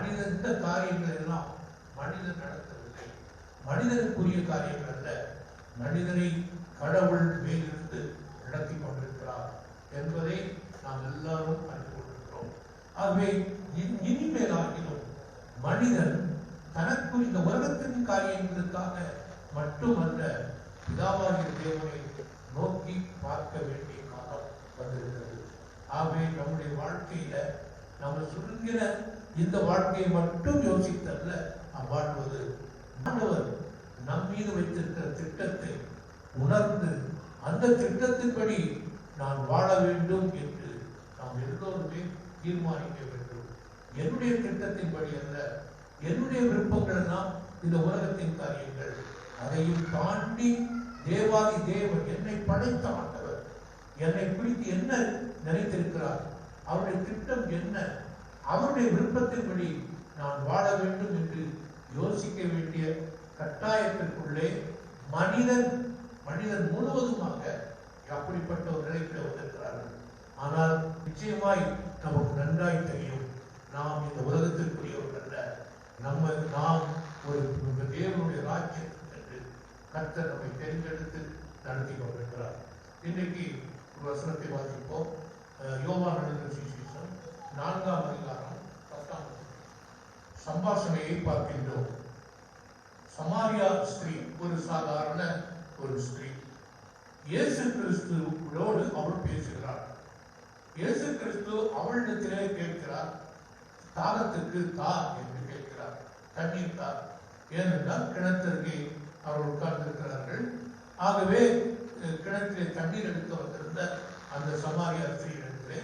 மனிதன் இந்த காரியங்கள் எல்லாம் மனிதன் நடத்தவில்லை, மனிதனுக்குரிய காரியங்கள் அல்ல, மனிதனை கடவுள் மேலிருந்து நடத்தி கொண்டிருக்கிறார் என்பதை நாம் எல்லாரும் அறிந்து கொண்டிருக்கிறோம். ஆகவே இனிமேலாகிலும் மனிதன் தனக்கு இந்த உலகத்தின் காரியங்களுக்காக மட்டுமல்ல, பிதாவாகிய தேவனை நோக்கி பார்க்க வேண்டிய காலம் வந்திருக்கிறது. ஆகவே நம்முடைய வாழ்க்கையில நம்ம சுருங்கின இந்த வாழ்க்கையை மட்டும் யோசித்தல்ல நாம் வாழ்வது, ஆண்டவர் நம் மீது வைத்திருக்கிற திட்டத்தை உணர்ந்து அந்த திட்டத்தின்படி நான் வாழ வேண்டும் என்று நாம் எல்லோருமே தீர்மானிக்க வேண்டும். என்னுடைய திட்டத்தின்படி அல்ல, என்னுடைய விருப்பங்கள் எல்லாம் இந்த உலகத்தின் காரியங்கள், அதையும் தாண்டி தேவாதி தேவன் என்னை படைத்த ஆண்டவர் என்னை குறித்து என்ன நினைத்திருக்கிறார், அவருடைய திட்டம் என்ன, அவருடைய விருப்பத்தின்படி நான் வாழ வேண்டும் என்று யோசிக்க வேண்டிய கட்டாயத்திற்குள்ளே மனிதன் முழுவதுமாக அப்படிப்பட்ட ஒரு நிலைக்கு வந்திருக்கிறார்கள். ஆனால் நிச்சயமாய் நமக்கு நன்றாய் தெரியும், நாம் இந்த உலகத்திற்குரியவர்கள் அல்ல, நாம் ஒரு தேவனுடைய ராஜ்யத்துக்கு என்று கர்த்தர் நம்மை தேர்ந்தெடுத்து நடத்தி கொண்டிருக்கிறார். இன்றைக்கு ஒரு வசனத்தை வாசிப்போம். யோவான் எழுதின சுவிசேஷம் 4ஆம் அதிகாரம் 10ஆம் சம்பாஷணையை பார்க்கின்றோம். சமாரியா ஸ்திரீ ஒரு சாதாரண ஒரு ஸ்திரீ இயேசு கிறிஸ்துவோடு அவள் பேசுகிறார். இயேசு கிறிஸ்து அவளிடத்திலே கேட்கிறார், தாகத்துக்கு தா என்று கேட்கிறார், தண்ணீர் தா. ஏனென்றால் கிணத்திற்கு அவர்கள் உட்கார்ந்திருக்கிறார்கள். ஆகவே கிணற்றிலே தண்ணீர் எடுக்க வந்திருந்த அந்த சமாரியா ஸ்திரீயிடத்திலே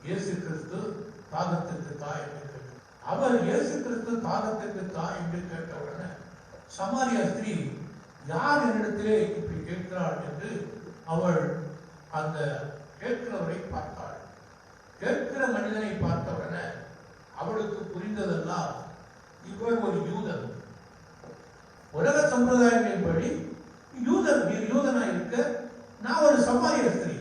இயேசு கிறிஸ்து தாகத்துக்கு தா என்று கேட்கிறார். அவர் இயேசு கிறிஸ்து தாகத்துக்கு தா என்று கேட்டவுடனே சமாரியா ஸ்திரீ யார் என்னிடத்திலே இப்படி கேட்கிறாள் என்று அவள் அந்த கேட்கிறவரை பார்த்தாள். கேட்கிற மனிதனை பார்த்தவுடனே அவளுக்கு புரிந்ததெல்லாம், இவர் ஒரு யூதன், உலக சம்பிரதாயங்களின்படி யூதனா இருக்க நான் ஒரு சமாரிய ஸ்திரீ,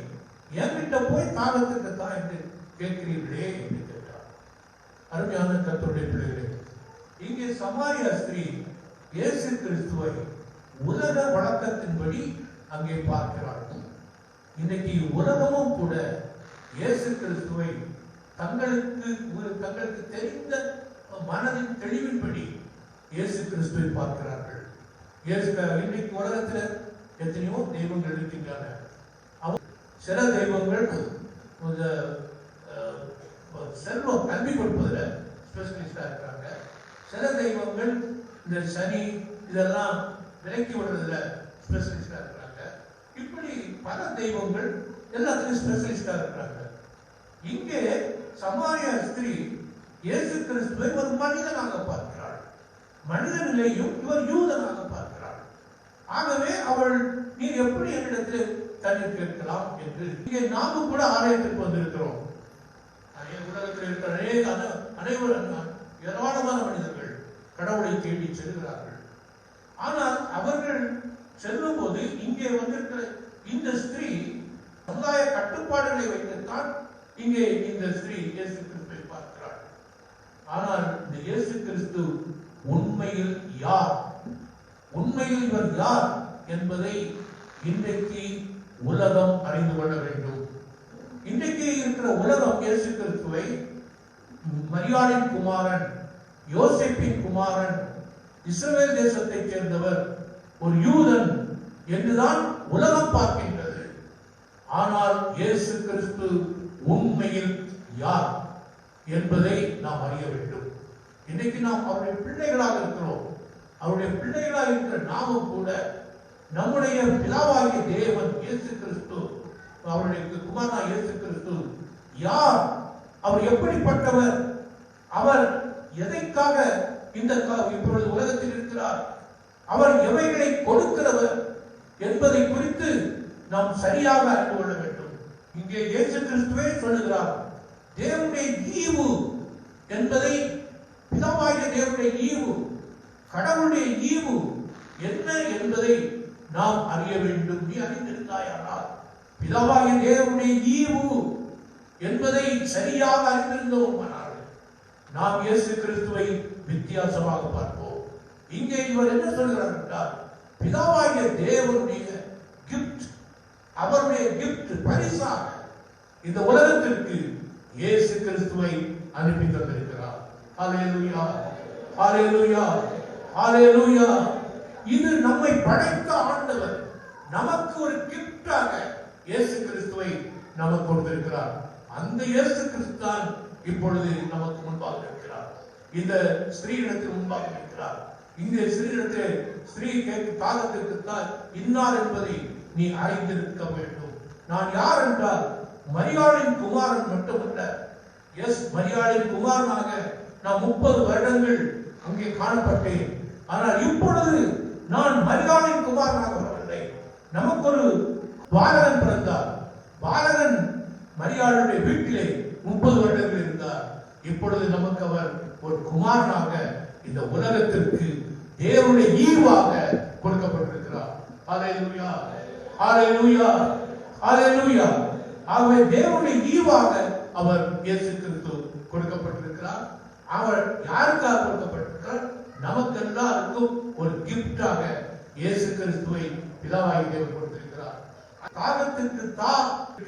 என்கிட்ட போய் தாகத்துக்கு தான் என்று கேட்கிறீர்களே என்று கேட்டார். அருமையான கர்த்தருடைய பிள்ளைகளே, இங்கே சமாரிய ஸ்திரீ இயேசு கிறிஸ்துவை உலக வழக்கத்தின்படி அங்கே பார்க்கிறார்கள். இன்னைக்கு உலகமும் கூட இயேசு கிறிஸ்துவை தங்களுக்கு தெரிந்த மனதின் தெளிவின்படி இயேசு கிறிஸ்துவை பார்க்கிறார்கள். இன்னைக்கு உலகத்தில் எத்தனையோ தெய்வங்கள் இருக்கின்றன. சில தெய்வங்கள் செல்வம் கல்வி கொடுப்பதில் ஸ்பெஷலிஸ்டா இருக்கிறாங்க. சில தெய்வங்கள் இந்த சனி இதெல்லாம் விலக்கி விடுறதுல ஸ்பெஷலிஸ்டா இருக்கிறாங்க. இப்படி பல தெய்வங்கள் எல்லாத்துக்கும் ஸ்பெஷலிஸ்டா இருக்கிறாங்க. இங்கே சமாரியா ஸ்திரீ இயேசு கிறிஸ்துவை ஒரு மனிதனாக பார்க்கிறாள். மனித நிலையும் இவர் யூதனாக பார்க்கிறாள். ஆகவே அவள், நீர் எப்படி என்னிடத்தில் தண்ணீர் கேட்கலாம் என்று. இங்கே நாமும் கூட ஆலயத்திற்கு வந்திருக்கிறோம். உலகத்தில் இருக்கிற அனைவரும் ஏராளமான மனிதர்கள் கடவுளை தேடி செல்கிறார்கள். ஆனால் அவர்கள் செல்லும் போது இங்கே வந்திருக்கிற இந்த ஸ்திரீ சமுதாய கட்டுப்பாடுகளை வைத்துத்தான் இங்கே இந்த ஸ்திரீ இயேசு கிறிஸ்துவை பார்க்கிறார். ஆனால் இந்த இயேசு கிறிஸ்து உண்மையில் யார், உண்மையில் இவர் யார் என்பதை இன்றைக்கு உலகம் அறிந்து கொள்ள வேண்டும். இன்றைக்கு இருக்கிற உலகம் இயேசு கிறிஸ்துவை மரியாளின் குமாரன், யோசேப்பின் குமாரன், இஸ்ரவேல் தேசத்தைச் சேர்ந்தவர், ஒரு யூதன் என்றுதான் உலகம் பார்க்கின்றது. ஆனால் இயேசு கிறிஸ்து உண்மையில் யார் என்பதை நாம் அறிய வேண்டும். இன்னைக்கு நாம் அவருடைய பிள்ளைகளாக இருக்கிறோம். அவருடைய பிள்ளைகளாக இருக்கிற நாமும் கூட நம்முடைய பிதாவாகிய தேவன் இயேசு கிறிஸ்து, அவருடைய குமாரனா இயேசு கிறிஸ்து யார், அவர் எப்படிப்பட்டவர், அவர் எதைக்காக இப்பொழுது உலகத்தில் இருக்கிறார், அவர் எவைகளை கொடுக்கிறவர் என்பதை குறித்து நாம் சரியாக அறிந்து கொள்ள வேண்டும். இங்கே இயேசு கிறிஸ்துவே சொல்லுகிறார், தேவனுடைய ஈவு என்பதை, பிதாவாகிய தேவனுடைய ஈவு, கடவுளுடைய ஈவு என்ன என்பதை நாம் அறிய வேண்டும். நீ அறிந்திருந்தாயானால் பிதாவாகிய தேவனுடைய ஈவு என்பதை சரியாக அறிந்திருந்தோமானால் நாம் இயேசு கிறிஸ்துவை வித்தியாசமாக பார்ப்போம். இங்கே இவர் என்ன சொல்கிறார் என்றால், பிதாவாகிய தேவனுடைய கிஃப்ட், அவருடைய கிஃப்ட், பரிசாக இந்த உலகத்திற்கு இயேசு கிறிஸ்துவை அனுப்பி தந்திருக்கிறார். ஹல்லேலூயா, ஹல்லேலூயா, ஹல்லேலூயா. இது நம்மை படைத்த ஆண்டவர் நமக்கு ஒரு கிஃப்டாக இயேசு கிறிஸ்துவை நமக்கு கொடுத்திருக்கிறார். அந்த இயேசு கிறிஸ்து தான் இப்பொழுது நமக்கு முன்பாக இருக்கிறார். இந்த ஸ்திரீயிடத்தில் முன்பாக இருக்கிறார். இங்கே ஸ்திரீயிடத்தில் ஸ்திரீ கேட்கும் காலத்திற்கு தான் இன்னார் என்பதை நீ அறிந்திருக்க வேண்டும். நான் யார் என்றால் மரியாளின் குமாரன் மட்டுமல்ல. மரியாளின் குமாரனாக நான் 30 வருடங்கள் அங்கே காணப்பட்டேன். ஆனால் இப்பொழுது நான் மரியாளின் குமாரனாக வரவில்லை. நமக்கு ஒரு பாலகன் பிறந்தார். பாலகன் மரியாளுடைய வீட்டிலே 30 வருடங்கள் இருந்தார். இப்பொழுது நமக்கு அவர் ஒரு குமாரனாக இந்த உலகத்திற்கு தேவனுடைய ஈவாக கொடுக்கப்பட்டிருக்கிறார். ஹல்லேலூயா, ஹல்லேலூயா, ஹல்லேலூயா. ஆகவே தேவனுடைய ஈவாக அவர் இயேசு கிறிஸ்து கொடுக்கப்பட்டிருக்கிறார். அவர் யாருக்காக கொடுக்கப்பட்டிருக்கிறார்? நமக்கு எல்லாருக்கும் ஒரு கிஃப்டாக இயேசு கிறிஸ்துவை பிதாவாகிய தேவன் கொடுத்திருக்கிறார். தாகத்திற்கு தா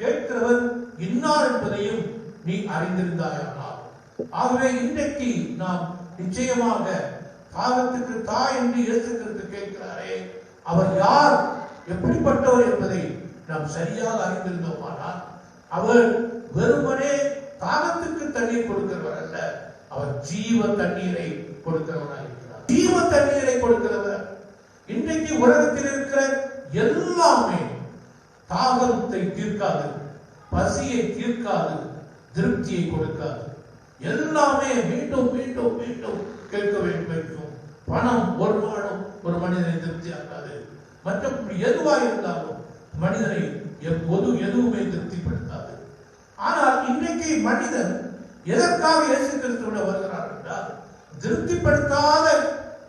கேட்கிறவர் இன்னார் என்பதையும் நீ அறிந்திருந்தாயானால். ஆகவே இன்றைக்கு நாம் நிச்சயமாக தாகத்துக்கு தா என்று இயேசு கிறிஸ்து கேட்கிறாரே, அவர் யார், எப்படிப்பட்டவர் என்பதை நாம் சரியாக அறிந்திருந்தோமானால், அவர் வெறுமனே தாகத்துக்கு தண்ணீர் கொடுக்கிறவர் அல்ல, அவர் ஜீவ தண்ணீரை கொடுக்கிறவராக இருக்கிறார். ஜீவ தண்ணீரை கொடுக்கிறவர். இன்றைக்கு உலகத்தில் இருக்கிற எல்லாமே தாகத்தை தீர்க்காது, பசியை தீர்க்காது, திருப்தியை கொடுக்காது. எல்லாமே மீண்டும் மீண்டும் மீண்டும் கேட்க வேண்டும். பணம் ஒரு நாளும் ஒரு மனிதனை திருப்தியாக்காது. மற்ற எதுவாக இருந்தாலும் மனிதனை எதுவுமே திருப்திப்படுத்தாது. ஆனால் இன்றைக்கு மனிதன் எதற்காக இயேசு கிறிஸ்துவிடம் வருகிறார் என்றால், திருப்திப்படுத்தாத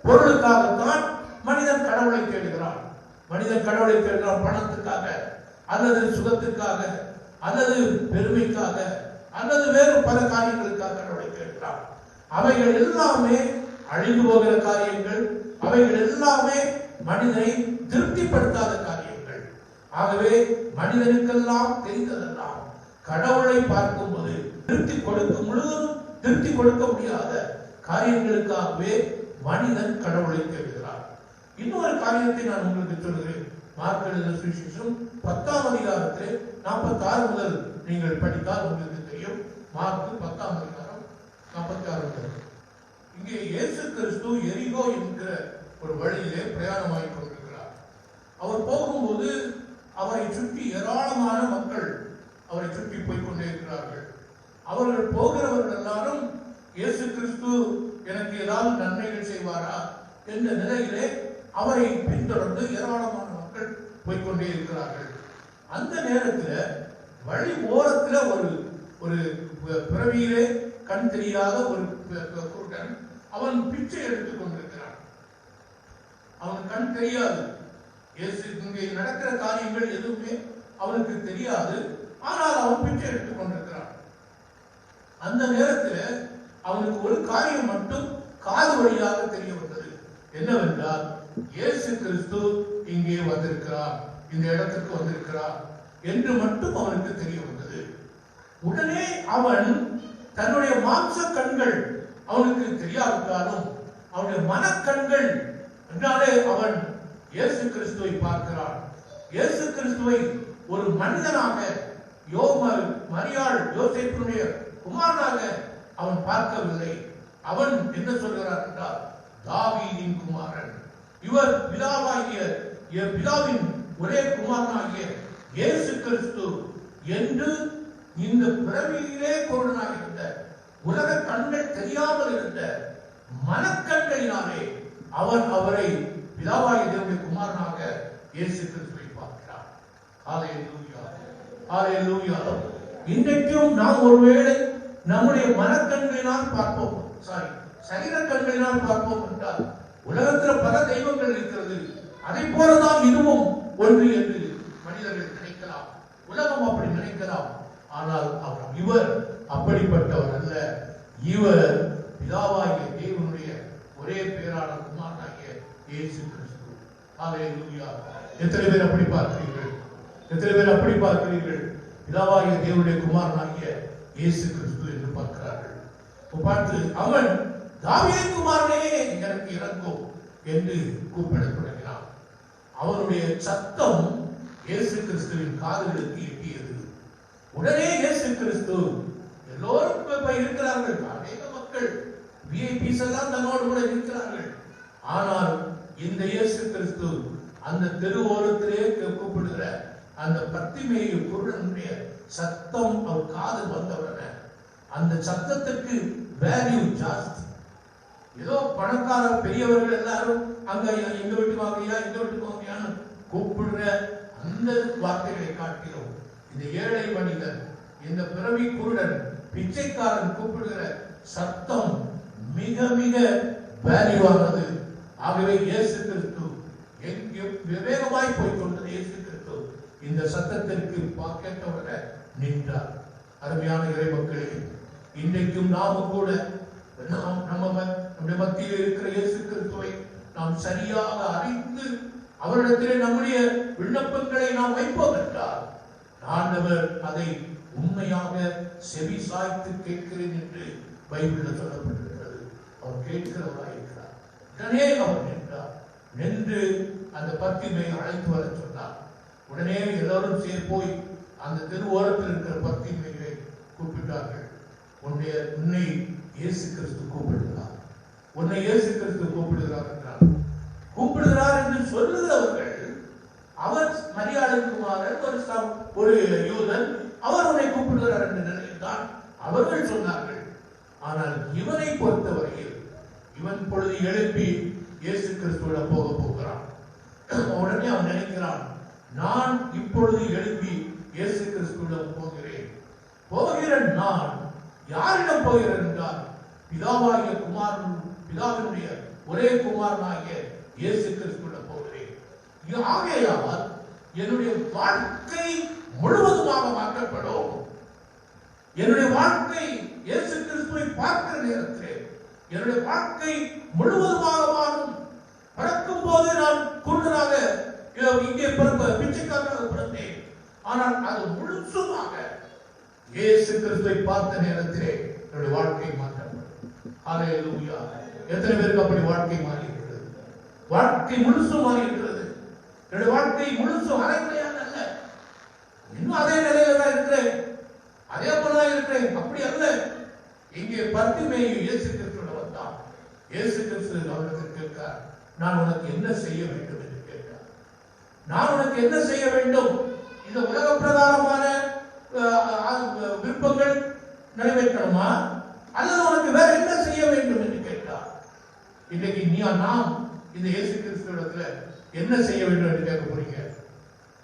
பொருளுக்காகத்தான் மனிதன் கடவுளை தேடுகிறான். மனிதன் கடவுளை தேடுகிறான் பணத்துக்காக, அல்லது சுகத்துக்காக, அல்லது பெருமைக்காக, அல்லது வேறு பல காரியங்களுக்காக கடவுளை தேடுகிறான். அவைகள் எல்லாமே அழிந்து போகிற காரியங்கள். அவைகள் எல்லாமே மனிதனை திருப்திப்படுத்தாத காரியங்கள். ஆகவே மனிதனுக்கெல்லாம் தெரிந்ததெல்லாம் கடவுளை பார்க்கும்போது திருப்தி கொடுக்கும், முழுவதும் திருப்தி கொடுக்க முடியாத காரியங்களுக்காகவே மனிதன் கடவுளை தேடுகிறார். இன்னொரு காரியத்தை நான் உங்களுக்கு சொல்கிறேன். மார்க் எழுதின சுவிசேஷம் 10ஆம் அதிகாரத்தில் 46 முதல் நீங்கள் படித்தால் உங்களுக்கு தெரியும். மார்க் 10ஆம் அதிகாரம் 46 முதல். இங்கே இயேசு கிறிஸ்து எரிகோ என்கிற ஒரு வழியிலே பிரயாணமாகிக் கொண்டிருக்கிறார். அவர் போகும்போது அவரை சுற்றி ஏராளமான மக்கள் அவரை சுற்றி போய்கொண்டே இருக்கிறார்கள். அவர்கள் போகிறவர்கள் எல்லாரும் இயேசு கிறிஸ்து எனக்கு ஏதாவது நன்மைகள் செய்வாரா என்ற நிலையிலே அவரை பின்தொடர்ந்து ஏராளமான மக்கள் போய்கொண்டே இருக்கிறார்கள். அந்த நேரத்தில் வழி ஓரத்தில் ஒரு பிறவியிலே கண் தெரியாத ஒரு குருடன் அவன் பிச்சை எடுத்துக் கொண்டிருக்கிறான். அவன் கண் தெரியாது. இங்கே நடக்கிற காரியங்கள் எதுவுமே அவனுக்கு தெரியாது. ஆனால் அவன் பிச்சை எடுத்துக் கொண்டிருக்கிறான். அந்த நேரத்தில் அவனுக்கு ஒரு காரியம் மட்டும் காது வழியாக தெரிய வந்தது. என்னவென்றால், இயேசு கிறிஸ்து இங்கே வந்திருக்கிறார், இந்த இடத்துக்கு வந்திருக்கிறார் என்று மட்டும் அவனுக்கு தெரிய வந்தது. உடனே அவன் தன்னுடைய மாம்ச கண்கள் அவனுக்கு தெரியாவிட்டாலும் அவனுடைய மனக்கண்கள் என்றாலே அவன் இயேசு கிறிஸ்துவை பார்க்கிறான். இயேசு கிறிஸ்துவை ஒரு மனிதனாக, மரியாள் யோசேப்புடைய குமாரனாக அவன் பார்க்கவில்லை. அவன் என்ன சொல்கிறார் என்றால், தாவீதின் குமாரன், இவர் பிதாவின் ஒரே குமாரனாகிய இயேசு கிறிஸ்து என்று இந்த பிறவியிலே குருடனாக இருந்த, உலக கண்கள் தெரியாமல் இருந்த மனக்கண்களினாலே அவன் அவரை பிதாவாகிய தேவனுடைய குமாரனாக இயேசு கிறிஸ்துவை பார்க்கிறார். ஹல்லேலூயா, ஹல்லேலூயா. இன்றைக்கும் நாம் ஒருவேளை நம்முடைய மனக்கண்களினால் பார்ப்போம், சரீர கண்களினால் பார்ப்போம் என்றால், உலகத்தில் பல தெய்வங்கள் இருக்கிறது, அதை போலதான் இதுவும் ஒன்று என்று மனிதர்கள் நினைக்கலாம், உலகம் அப்படி நினைக்கலாம். ஆனால் இவர் அப்படிப்பட்டவர் அல்ல. இவர் பிதாவாகிய தேவனுடைய ஒரே பேரான குமாரனாகிய இயேசு கிறிஸ்து. ஹல்லேலூயா. எத்தனை பேர் அப்படி பார்க்கிறீர்கள்? எத்தனை பேர் அப்படி பார்க்கிறீர்கள்? பிதாவாகிய தேவனுடைய குமாரனாகிய இயேசு கிறிஸ்து என்று பார்க்கிறார்கள். பார்த்து அவன் தாவீது குமாரனே எனக்கு இறங்கும் என்று கூப்பிடத் தொடங்கினான். அவனுடைய சத்தம் இயேசு கிறிஸ்துவின் காதுகளுக்கு எட்டியது. உடனே இயேசு கிறிஸ்து, எல்லோரும் இருக்கிறார்கள், அநேக மக்கள் விஐபிஸ் எல்லாம் தன்னோடு கூட இருக்கிறார்கள். ஆனால் இந்த இயேசு கிறிஸ்து அந்த தெருவோரத்திலே கூப்பிடுகிற அந்த பர்த்திமேயு குருடனுடைய சத்தம் அவர் காது வந்தவுடனே அந்த சத்தத்துக்கு வேல்யூ ஜாஸ்தி. ஏதோ பணக்கார பெரியவர்கள் எல்லாரும் அங்க எங்க வீட்டுக்கு வாங்கயா, எங்க வீட்டுக்கு வாங்கயான்னு கூப்பிடுற அந்த வார்த்தைகளை காட்டிலும் இந்த ஏழை மனிதன், இந்த பிறவி குருடன், பிச்சைக்காரன் கூப்பிடுகிற சத்தம் மிக மிக வேல்யூவானது. ஆகவே இயேசு கிறிஸ்து விவேகமாய் போய் கொண்டது. இயேசு கிறிஸ்து இந்த சத்தத்திற்கு கேட்டவுடனே நின்றார். அருமையான இறை மக்களே, இன்றைக்கும் நாம கூட நம்முடைய மத்தியில் இருக்கிற இயேசு கிறிஸ்துவை நாம் சரியாக அறிந்து அவரிடத்திலே நம்முடைய விண்ணப்பங்களை நாம் வைப்போம் என்றால் ஆண்டவர் அதை உண்மையாக செவி சாய்த்து கேட்கிறேன் என்று பைபிளில் சொல்லப்பட்டிருக்கிறது. அவர் கேட்கிறவராக இருக்கிறார். உடனே அவர் நின்றார். நின்று அந்த பர்த்திமேயை அழைத்து வர சொன்னார். உடனே எல்லாரும் போய் அந்த தெருவோரத்தில் இருக்கிற பர்த்திமேயை கூப்பிட்டார்கள். உன்னை இயேசு கிறிஸ்து கூப்பிடுகிறார், உன்னை இயேசு கிறிஸ்து கூப்பிடுகிறார் என்றார். கூப்பிடுகிறார் என்று சொல்லுகிறவர்கள், அவர் மரியாதைக்கு குமாரன், ஒரு யூதன், அவர் உன்னை கூப்பிடுகிறார் என்று நினைத்தான் அவர்கள் சொன்னார்கள். ஆனால் இவனை பொறுத்தவரையில் இவன் பொழுது எழுப்பி இயேசு கிறிஸ்துவோட போகிறான். உடனே அவன் நினைக்கிறான், நான் இப்பொழுது எழுப்பி இயேசு கிறிஸ்துவிடம் போகிற நான் யாரிடம் போகிறேன் என்றால் பிதாவாகிய குமாரன், பிதாவினுடைய ஒரே குமாரனாகிய இயேசு கிறிஸ்துவிடம் போகிறேன். ஆகையால் என்னுடைய வாழ்க்கை முழுவதுமாக மாற்றப்படும். என்னுடைய வாழ்க்கை இயேசு கிறிஸ்துவை பார்க்கிற நேரத்திலே என்னுடைய வாழ்க்கை முழுவதுமாக மாறும். பிறக்கும் போது நான் குருடனாக இங்கே பிச்சைக்காரனாக பிறந்தேன். ஆனால் அது முழுசுமாக இயேசு கிறிஸ்துவை பார்த்த நேரத்திலே என்னுடைய வாழ்க்கை மாற்றப்படும். ஹல்லேலூயா. எத்தனை பேருக்கு அப்படி வாழ்க்கை மாறி இருக்கிறது? வாழ்க்கை முழுசும் மாறி இருக்கிறது. என்னுடைய வாழ்க்கை முழுசும் அரைக்குறையாக அல்ல, இன்னும் அதே நிலையில தான் இருக்கிறேன், அதே போலதான் இருக்கிறேன். அப்படி அல்ல. இங்கே பர்த்திமேயு இயேசு கிறிஸ்துவோட வந்தான். இயேசு கிறிஸ்து அவரிடத்தில் கேட்கிறார், நான் உனக்கு என்ன செய்ய வேண்டும் என்று கேட்டார். நான் உனக்கு என்ன செய்ய வேண்டும்? இந்த உலக பிரகாரமான விருப்பங்கள் நிறைவேற்றணுமா, அல்லது உனக்கு வேற என்ன செய்ய வேண்டும் என்று கேட்டார். இன்னைக்கு நாம் இந்த இயேசு கிறிஸ்துவிடத்துல என்ன செய்ய வேண்டும் என்று கேட்க போறீங்க?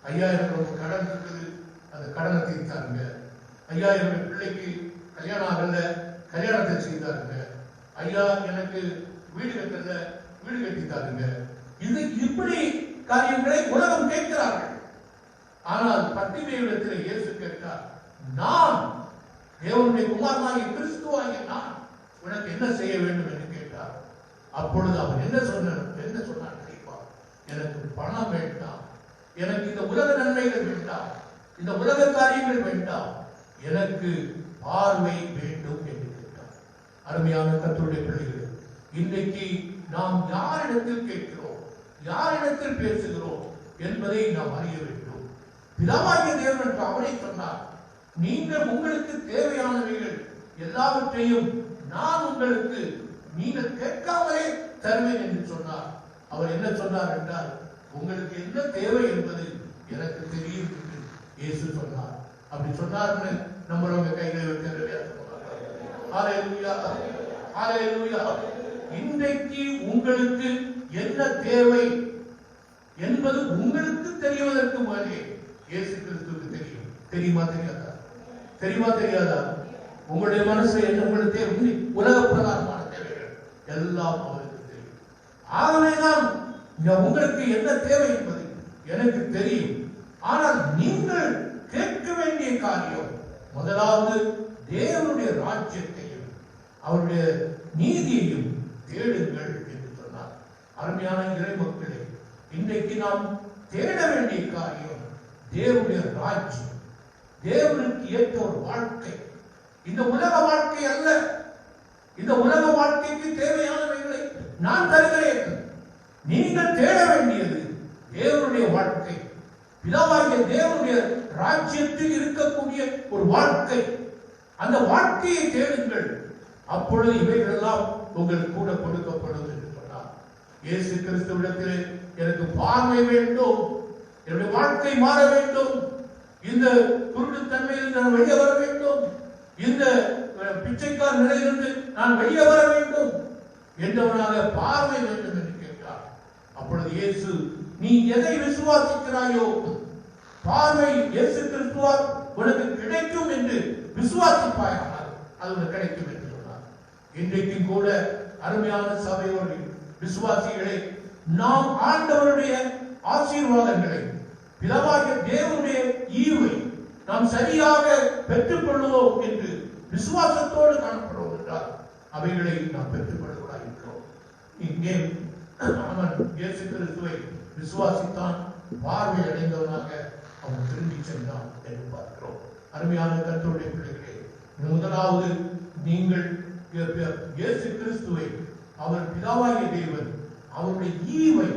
ஐயா, எனக்கு ஒரு கடன் இருக்குது, அந்த கடனை தீர்த்தாருங்க. ஐயா, என்னுடைய பிள்ளைக்கு கல்யாணம் ஆகல, கல்யாணத்தை செய்தாருங்க. ஐயா, எனக்கு வீடு கட்டல, வீடு கட்டித்தாருங்க. இது இப்படி காரியங்களை உலகம் கேட்கிறார்கள். ஆனால் பர்த்திமேயுவிடத்தில் இயேசு கேட்டார், நான் தேவனுடைய குமாரனாகிய கிறிஸ்துவாகிய நான் உனக்கு என்ன செய்ய வேண்டும் என்று கேட்டார். அப்பொழுது அவன் என்ன சொன்னான் தெரியுமா? எனக்கு பணம் வேண்டாம், எனக்கு இந்த உலக நன்மைகள் வேண்டாம், இந்த உலக காரியங்கள் வேண்டாம், எனக்கு பார்வை வேண்டும் என்று கேட்டார். அருமையான கர்த்தருடைய பிள்ளைகளே, இன்றைக்கு நாம் யாரிடத்தில் கேட்கிறோம், யாரிடத்தில் பேசுகிறோம் என்பதை நாம் அறிய வேண்டும். பிதாவாகிய தேவன் என்று அவரை சொன்னார், நீங்கள் உங்களுக்கு தேவையானவைகள் எல்லாவற்றையும் நான் உங்களுக்கு நீங்கள் கேட்காமலே தருவேன் என்று சொன்னார். அவர் என்ன சொன்னார் என்றால், உங்களுக்கு என்ன தேவை என்பது எனக்கு தெரியும் என்று இயேசு சொன்னார். அப்படி சொன்னார்னு நம்மளவங்க கைகளை வைத்து இன்றைக்கு உங்களுக்கு என்ன தேவை என்பது உங்களுக்கு தெரிவதற்கு முன்னே இயேசு கிறிஸ்துவுக்கு தெரியும். தெரியுமா தெரியாதா? தெரியுமா தெரியாதா? உங்களுடைய மனசு என்ன, உங்களுக்கு தேவை, உலக பிரகாரமான தேவைகள் எல்லாம் அவருக்கு தெரியும். ஆகவேதான் உங்களுக்கு என்ன தேவை என்பது எனக்கு தெரியும். ஆனால் நீங்கள் கேட்க வேண்டிய காரியம் முதலாவது தேவனுடைய ராஜ்யத்தையும் அவருடைய நீதியையும் தேடுங்கள் என்று சொன்னார். அருமையான இறை மக்களே, இன்றைக்கு நாம் தேட வேண்டிய காரியம் தேவனுடைய ராஜ்யம், தேவனுக்கு ஏற்ற ஒரு வாழ்க்கை. இந்த உலக வாழ்க்கை அல்ல. இந்த உலக வாழ்க்கைக்கு தேவையானவைகளை நான் தருகிறேன். நீங்கள் தேட வேண்டியது தேவனுடைய வாழ்க்கை, பிதாவாகிய தேவனுடைய ராஜ்யத்தில் இருக்கக்கூடிய ஒரு வாழ்க்கை. அந்த வாழ்க்கையை தேடுங்கள், அப்பொழுது இவைகளெல்லாம் உங்களுக்கு கூட கொடுக்கப்படும் என்று சொன்னார். இயேசு கிறிஸ்துவிடத்திலே எனக்கு பார்வை வேண்டும், என்னுடைய வாழ்க்கை மாற வேண்டும், இந்த குருட்டுத்தன்மையில் நான் வெளியே வர வேண்டும், இந்த பிச்சைக்கார நிலையிலிருந்து நான் வெளியே வர வேண்டும் என்றவனாக பார்வை வேண்டும் என்று கேட்டார். அப்பொழுது இயேசு, நீ எதை விசுவாசிக்கிறாயோ பார்வை இயேசு கிறிஸ்துவால் உனக்கு கிடைக்கும் என்று விசுவாசிப்பாயானால் அது உனக்கு கிடைக்கும் என்று சொன்னார். இன்றைக்கும் கூட அருமையான சபையோடு விசுவாசிகளை நாம் ஆண்டவருடைய ஆசீர்வாதங்களை, பிதாவாகிய தேவனுடைய ஈவை நாம் சரியாக பெற்றுக் கொள்வோம் என்று விசுவாசத்தோடு காணப்படுவோம் என்றால் அவைகளை நாம் பெற்றுக் கொள்வதாக இருக்கிறோம். இங்கே அவன் இயேசு கிறிஸ்துவை விசுவாசித்தான், பார்வை அடைந்தவனாக அவன் திரும்பி சென்றான் என்று பார்க்கிறோம். அருமையான கர்த்தருடைய பிள்ளைகளே, முதலாவது நீங்கள் இயேசு கிறிஸ்துவை, அவர் பிதாவாகிய தேவன், அவருடைய ஈவை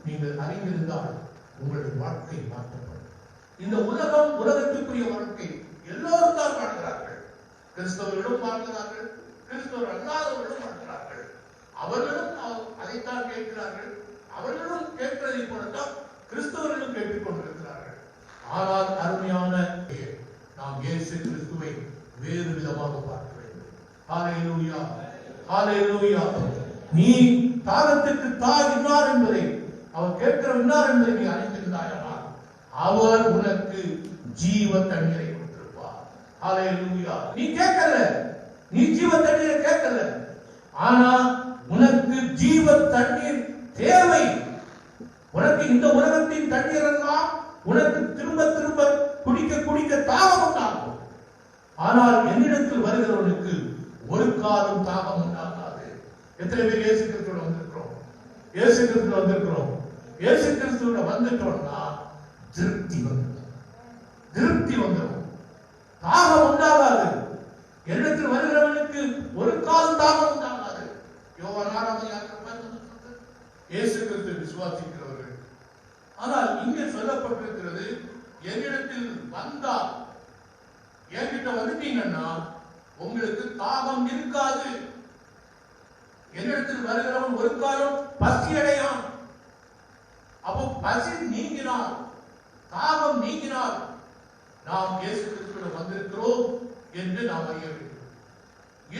நீங்கள் அறிந்திருந்தால் உங்களுடைய வாழ்க்கை மாற்றப்படும். இந்த உலகம், உலகத்துக்குரிய வாழ்க்கை எல்லோரும் தான் வாழ்கிறார்கள். கிறிஸ்தவர்களும் வாழ்கிறார்கள், கிறிஸ்தவர் அல்லாதவர்களும் வாழ்கிறார்கள். அவர்களும் அதைத்தான் கேட்கிறார்கள். அவர்களும் கேட்கிறதை போலத்தான் கிறிஸ்தவர்களும் கேட்டுக் கொண்டிருக்கிறார்கள். ஆனால் அருமையான நாம் இயேசு கிறிஸ்துவை வேறு விதமாக பார்க்க வேண்டும். ஹல்லேலூயா, ஹல்லேலூயா. நீ தாகத்துக்கு தாய் இன்னார் என்பதை, அவர் கேட்கிற இன்னார் என்பதை நீ அறிந்திருந்தாயானால் அவர் உனக்கு ஜீவ தண்ணீரை கொடுத்திருப்பார். ஹல்லேலூயா. நீ கேட்கல, நீ ஜீவ தண்ணீரை கேட்கல, ஆனா உனக்கு ஜீவ தண்ணீர் தேவை. உனக்கு இந்த உலகத்தின் தண்ணீர் எல்லாம் உனக்கு திரும்ப திரும்ப குடிக்க குடிக்க தாகம் உண்டாகும். ஆனால் என்னிடத்தில் வருகிறவனுக்கு ஒரு காலம் தாகம் உண்டாகாது. எத்தனை பேர் இயேசு கிறிஸ்துவோட வந்திருக்கிறோம்? இயேசு கிறிஸ்துவோட வந்திருக்கிறோம். இயேசு கிறிஸ்துவோட வந்துட்டோம்னா திருப்தி வந்துடும், திருப்தி வந்துடும், தாகம் உண்டாகாது. என்னிடத்தில் வருகிறவனுக்கு ஒரு காலம் தாகம் உண்டாகாது. யோவான் 6 இயேசு கிறிஸ்துவை விசுவாசிக்கிறவர்கள். ஆனால் இங்கே சொல்லப்பட்டிருக்கிறது, என்னிடத்தில் வந்தால், என்கிட்ட வந்துட்டீங்கன்னா உங்களுக்கு தாகம் இருக்காது. என்னிடத்தில் வருகிறவன் ஒரு காலம் பசி அடையான். அப்போ பசி நீங்கினால், தாகம் நீங்கினால் நாம் இயேசு கிறிஸ்துவிடம் வந்திருக்கிறோம் என்று நாம் அறிய வேண்டும்.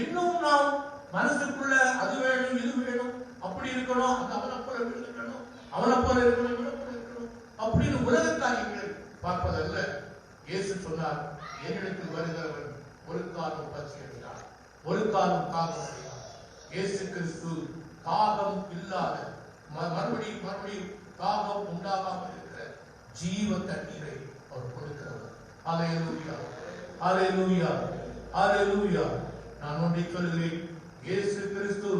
இன்னும் நாம் மனசுக்குள்ள அது வேணும், இது வேணும், அப்படி இருக்கணும், அந்த அவனை போல இருக்கணும், அவனை போல இருக்கணும், இவனை போல இருக்கணும் அப்படின்னு உலக காரியங்களை பார்ப்பதல்ல. இயேசு சொன்னார், என்னிடத்தில் வருகிறவன் ஒரு காலம் பசி அடையான், ஒரு காலம் தாகம் அடையான். இயேசு கிறிஸ்து தாகம் இல்லாத, மறுபடியும் மறுபடியும் தாகம் உண்டாகாமல் இருக்கிற ஜீவ தண்ணீரை அவர் கொடுக்கிறவர். ஹல்லேலூயா, ஹல்லேலூயா, ஹல்லேலூயா. நான் ஒன்றை சொல்கிறேன், இயேசு கிறிஸ்து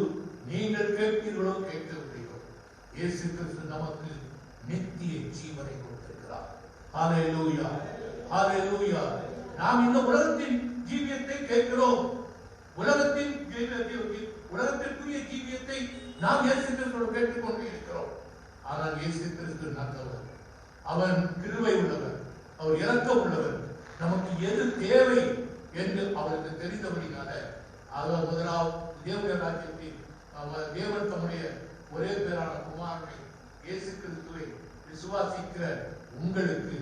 நீங்கள் கேட்கிறீர்களோ கேட்கவில்லையோ, இயேசு கிறிஸ்து நமக்கு நித்திய ஜீவனை கொடுத்திருக்கிறார். ஹல்லேலூயா, ஹல்லேலூயா. நாம் இந்த உலகத்தின் ஜீவியத்தை கேட்கிறோம், உலகத்தின் உலகத்திற்குரிய ஜீவியத்தை நாம் இயேசு கிறிஸ்துவோடு கேட்டுக் கொண்டு இருக்கிறோம். ஆனால் இயேசு கிறிஸ்து நல்லவர், அவர் கிருபை உள்ளவர், அவர் இரக்கம் உள்ளவர். நமக்கு எது தேவை என்று அவருக்கு தெரிந்தபடினால அவர் முதலாவது தேவனுடைய ராஜ்யத்தில் தேவன் தம்முடைய ஒரே பேரான குமாரனை இயேசு கிறிஸ்துவை விசுவாசிக்கிற உங்களுக்கு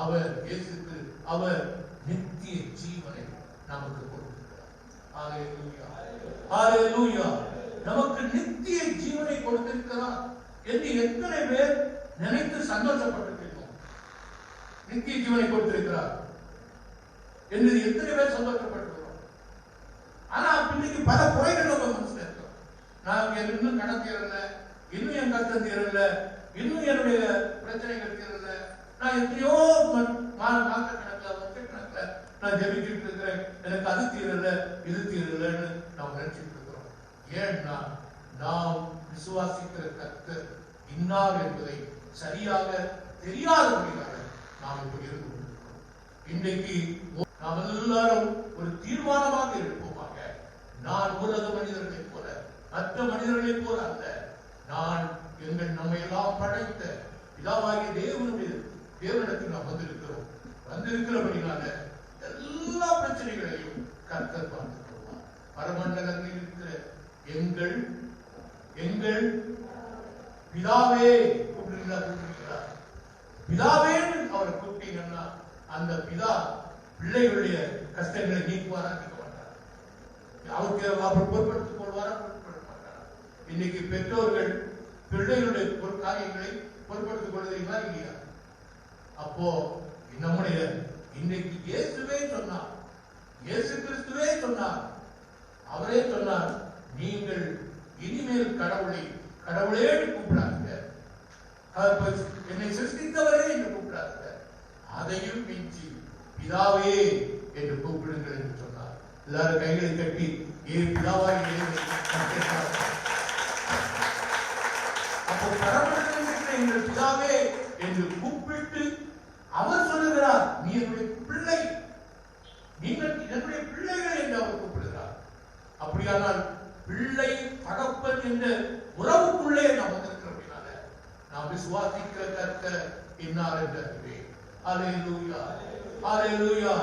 அவர் இயேசுக்கு அவர் நித்திய ஜீவனை நமக்கு கொடுத்திருக்கிறார். ஹல்லேலூயா, ஹல்லேலூயா. நமக்கு நித்திய ஜீவனை கொடுத்திருக்கிறார் என்று எத்தனை பேர் நினைத்து சந்தோஷப்பட்டிருக்கிறோம்? நித்திய ஜீவனை கொடுத்திருக்கிறார் என்று எத்தனை பேர் சந்தோஷப்பட்டிருக்கிறோம்? ஆனா இன்னைக்கு பல குறைகள் நம்ம மனசுல இருக்கிறோம். நான் இன்னும் கடன் தீரல, இன்னும் என் கஷ்டம் தீரல, இன்னும் என்னுடைய பிரச்சனைகள் தீரல, நான் எத்தனையோ மாத கணக்குல வருஷ கணக்குல நான் ஜெபிக்கிட்டு இருக்கிறேன், எனக்கு அது தீரல இது தீரலன்னு நம்ம நினைச்சிட்டு இருக்கிறோம். ஏன்னா நாம் விசுவாசிக்கிற கர்த்தர் இன்னார் என்பதை சரியாக தெரியாதபடியாக நாம் இப்ப இருந்து கொண்டிருக்கிறோம். இன்றைக்கு நாம் எல்லாரும் ஒரு தீர்மானமாக இருப்போமாக, நான் உலக மனிதர்களைப் போல மற்ற மனிதர்களைப் போல அல்ல, நான் எங்கள் நம்மை எல்லாம் படைத்த பிதாவாகிய தேவனிடத்தில் நாம் வந்திருக்கிறபடினால எல்லா பிரச்சனைகளையும் கர்த்தர் பார்த்துக் கொள்வார். பரமண்டலத்தில் இருக்கிற எங்கள் எங்கள் பிதாவே கூப்பிடுகிறார். பிதாவேன்னு அவரை கூப்பிட்டீங்கன்னா அந்த பிதா பிள்ளைகளுடைய கஷ்டங்களை நீக்குவாரா, நீக்க மாட்டார். அவருக்கு அவர் பொறுப்படுத்திக் கொள்வாரா, பொறுப்படுத்த மாட்டார். இன்னைக்கு பெற்றோர்கள் பிள்ளைகளுடைய காரியங்களை பொறுப்படுத்திக் கொள்வதா இல்லையா? அப்போ நம்முடைய இன்னைக்கு இயேசுவே சொன்னார், இயேசு கிறிஸ்துவே சொன்னார், அவரே சொன்னார், நீங்கள் இனிமேல் கடவுளே என்று கூப்பிடாதீங்க, என்னை சிருஷ்டித்தவரே என்று கூப்பிடாதீங்க, அதையும் மிஞ்சி பிதாவே என்று கூப்பிடுங்கள் என்று சொன்னார். எல்லாரும் கைகளை கட்டி பிதாவாய் அப்போ பரமண்டலத்தில் இருக்கிற எங்கள் பிதாவே என்று கூப்பிட்டு அவர் சொல்லுகிறார், நீ என்னுடைய பிள்ளை, நீங்கள் என்னுடைய பிள்ளைகள் என்று அவர் கூப்பிடுகிறார். அப்படியானால் பிள்ளை தகப்பன் என்ற உறவுக்குள்ளே நாம் வந்திருக்கிறோம். நாம் விசுவாசிக்கிற கர்த்தர் இன்னார் என்று அறிவேன். அல்லேலூயா, அல்லேலூயா.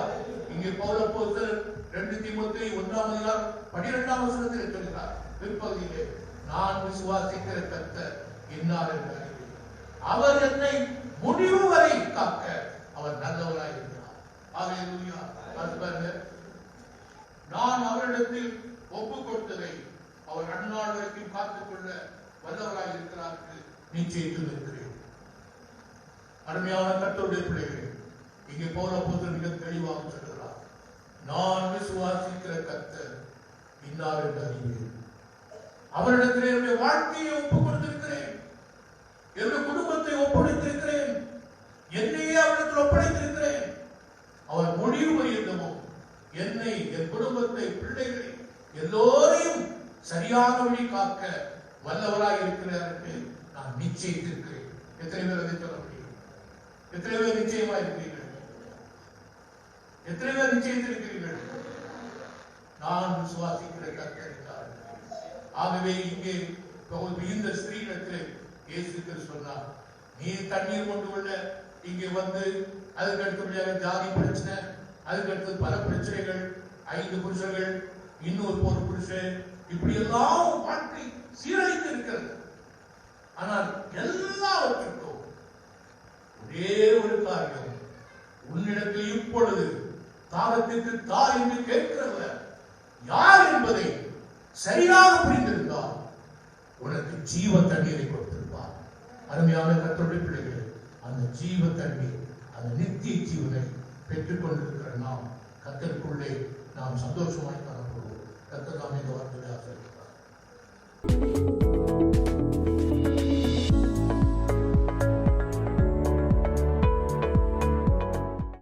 இங்கே பவுல் அப்போஸ்தலர் 2 தீமோத்தேயு 1:12 சொல்கிறார், பிற்பகுதியிலே, நான் விசுவாசிக்கிற கர்த்தர் இன்னார் என்று அறிவேன், அவர் என்னை முடிவு வரை காக்க அவர் நல்லவராய் இருக்கிறார். அல்லேலூயா. நான் அவரிடத்தில் ஒப்பு கொடுத்ததை அவர் அந்நாள் வரைக்கும் காத்துக்கொள்ள வல்லவராய் இருக்கிறார் என்று நிச்சயித்து இருக்கிறேன். அருமையான கர்த்தருடைய பிள்ளைகளே, இங்கே பவுல் அப்போஸ்தலர் மிக தெளிவாக சொல்கிறார், நான் விசுவாசிக்கிற கர்த்தர் இன்னார் என்று அறிவேன், அவரிடத்தில் என்னுடைய வாழ்க்கையை ஒப்பு கொடுத்திருக்கிறேன், என்னுடைய குடும்பத்தை ஒப்படைத்திருக்கிறேன், என்னையே அவரிடத்தில் ஒப்படைத்திருக்கிறேன், அவர் முடிவு பரியந்தமும் என்னை, என் குடும்பத்தை, பிள்ளைகளை எல்லோரையும் சரியாக வழி காக்க வல்லவராய் இருக்கிறார் என்று நான் நிச்சயித்திருக்கிறேன். எத்தனை பேர் அதை சொல்ல முடியும்? எத்தனை பேர் நிச்சயமா இருக்கிறீர்கள்? எத்தனை பேர் நிச்சயித்திருக்கிறீர்கள்? நான் விசுவாசிக்கிற கர்த்தர் இருக்கிறார். ஆகவே இங்கே இந்த ஸ்திரீயிடத்தில் இயேசு சொன்னார், நீ தண்ணீர் கொண்டு கொள்ள இங்கே வந்து அதுக்கு அடுத்தபடியாக ஜாதி பிரச்சனை, அதுக்கு அடுத்தது பல பிரச்சனைகள், 5 புருஷர்கள், இன்னொரு ஒரு புருஷன், இப்படி எல்லாம் வாழ்க்கை சீரழித்து இருக்கிறது. ஆனால் எல்லாவற்றுக்கும் ஒரே ஒரு காரியம், உன்னிடத்தில் இப்பொழுது தாகத்திற்கு தா என்று கேட்கிறவர் யார் என்பதை சரியாக புரிந்திருந்தால் உனக்கு ஜீவ தண்ணீரை கொடுத்திருப்பார். அருமையான கர்த்தருடைய பிள்ளைகளே, அந்த ஜீவ தண்ணீர், அந்த நித்திய ஜீவனை பெற்றுக் கொண்டிருக்கிற நாம் கர்த்தருக்குள்ளே நாம் சந்தோஷமாய் காணப்படுவோம். கர்த்தர் தாமே இந்த வார்த்தையை ஆசீர்வதிப்பார்.